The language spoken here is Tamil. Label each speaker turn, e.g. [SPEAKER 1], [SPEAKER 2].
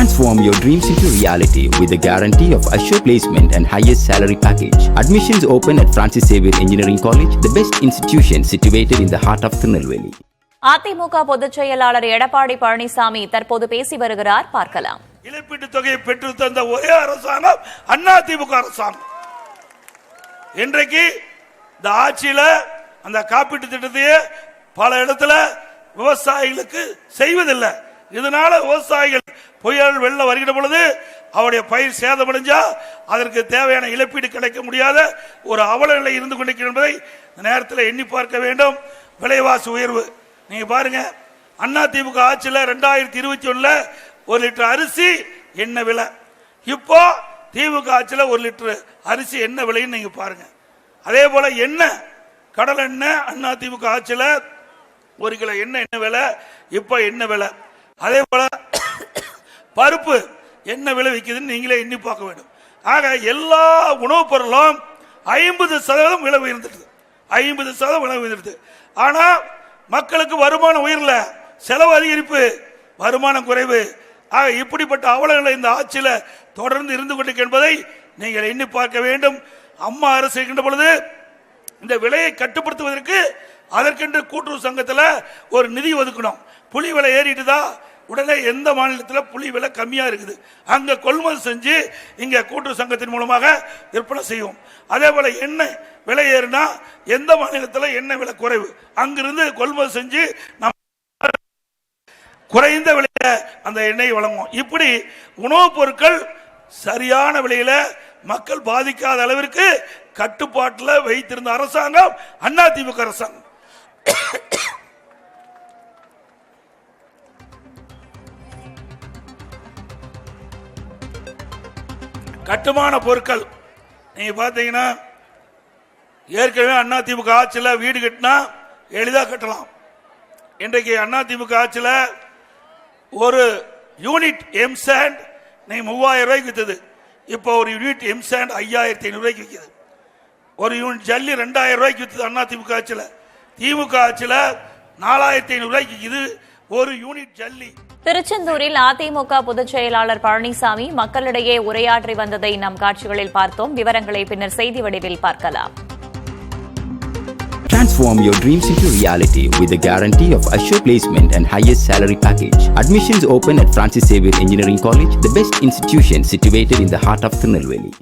[SPEAKER 1] Transform your dreams into reality with the guarantee of assured placement and highest salary package. Admissions open at Francis Xavier Engineering College, the best institution situated in the heart of Tirunelveli.
[SPEAKER 2] AIADMK பொதுச் செயலாளர் எடப்பாடி பழனிசாமி தற்போது பேசி வருகிறார், பார்க்கலாம்.
[SPEAKER 3] இழப்பீட்டுத் தொகையை பெற்று தந்த ஒரே அரசாங்கம் அதிமுக அரசாங்கம். இன்றைக்கு இந்த ஆட்சியில அந்த காப்பீட்டு திட்டத்தையே பல இடத்துல விவசாயிகளுக்கு செய்வதில்லை. இதனால விவசாயிகள் புயல் வெள்ளம் வருகிற பொழுது அவருடைய பயிர் சேதமடைஞ்சா அதற்கு தேவையான இழப்பீடு கிடைக்க முடியாத ஒரு அவல நிலை இருந்து கொண்டிருக்கிறது என்பதை நேரத்தில் எண்ணி பார்க்க வேண்டும். விலைவாசி உயர்வு நீங்க பாருங்க, அதிமுக ஆட்சியில் 2021 1 லிட்டர் அரிசி என்ன விலை, இப்போ திமுக ஆட்சியில் 1 லிட்டர் அரிசி என்ன விலைன்னு நீங்க பாருங்க. அதே போல எண்ணெய், கடல் எண்ணெய் அதிமுக ஆட்சியில் 1 கிலோ எண்ணெய் என்ன விலை, இப்போ என்ன விலை. அதே போல பருப்பு என்ன விலை விற்குதுன்னு நீங்களே எண்ணி பார்க்க வேண்டும். ஆக எல்லா உணவுப் பொருளும் 50% விலை உயர்ந்துடுது, 50% விலை உயர்ந்துடுது. ஆனா மக்களுக்கு வருமானம் உயரல, செலவு அதிகரிப்பு, வருமானம் குறைவு. ஆக இப்படிப்பட்ட அவலங்களை இந்த ஆட்சியில் தொடர்ந்து இருந்து கொண்டிருக்க என்பதை நீங்கள் எண்ணி பார்க்க வேண்டும். அம்மா அரசு இருக்கின்ற பொழுது இந்த விலையை கட்டுப்படுத்துவதற்கு அதற்கென்று கூட்டுறவு சங்கத்தில் ஒரு நிதி ஒதுக்கணும். புளி விலை ஏறிட்டுதா, உடனே எந்த மாநிலத்தில் புளி விலை கம்மியா இருக்குது அங்க கொள்முதல் செஞ்சு இங்க கூட்டுறவு சங்கத்தின் மூலமாக விற்பனை செய்வோம். அதே போல எண்ணெய் விலை ஏறினா எந்த மாநிலத்தில் எண்ணெய் விலை குறைவு அங்கிருந்து கொள்முதல் செஞ்சு நம்ம குறைந்த விலையில அந்த எண்ணெய் வழங்குவோம். இப்படி உணவுப் பொருட்கள் சரியான விலையில மக்கள் பாதிக்காத அளவிற்கு கட்டுப்பாட்டில் வைத்திருந்த அரசாங்கம் அதிமுக அரசாங்கம். கட்டுமான பொருட்கள் நீங்க பாத்தீங்கன்னா ஏற்கனவே அதிமுக ஆட்சியில் வீடு கட்டினா எளிதாக கட்டலாம். இன்றைக்கு அதிமுக ஆட்சியில் ஒரு யூனிட் எம்சாண்ட் நீங்க 3000 ரூபாய்க்கு வித்தது, இப்போ ஒரு யூனிட் எம்சாண்ட் 5500 ரூபாய்க்கு விற்குது. ஒரு யூனிட் ஜல்லி 2000 ரூபாய்க்கு வித்தது அதிமுக ஆட்சியில். திமுக ஆட்சியில் 4500 ரூபாய்க்கு இது ஒரு யூனிட் ஜல்லி.
[SPEAKER 2] திருச்செந்தூரில் அதிமுக பொதுச் செயலாளர் பழனிசாமி மக்களிடையே உரையாற்றி வந்ததை நம் காட்சிகளில் பார்த்தோம். விவரங்களை பின்னர் செய்தி வடிவில் பார்க்கலாம்.
[SPEAKER 1] Transform your dreams into reality with the guarantee of assured placement and highest salary package. Admissions open at Francis Xavier Engineering College, the best institution situated in the heart of Tirunelveli.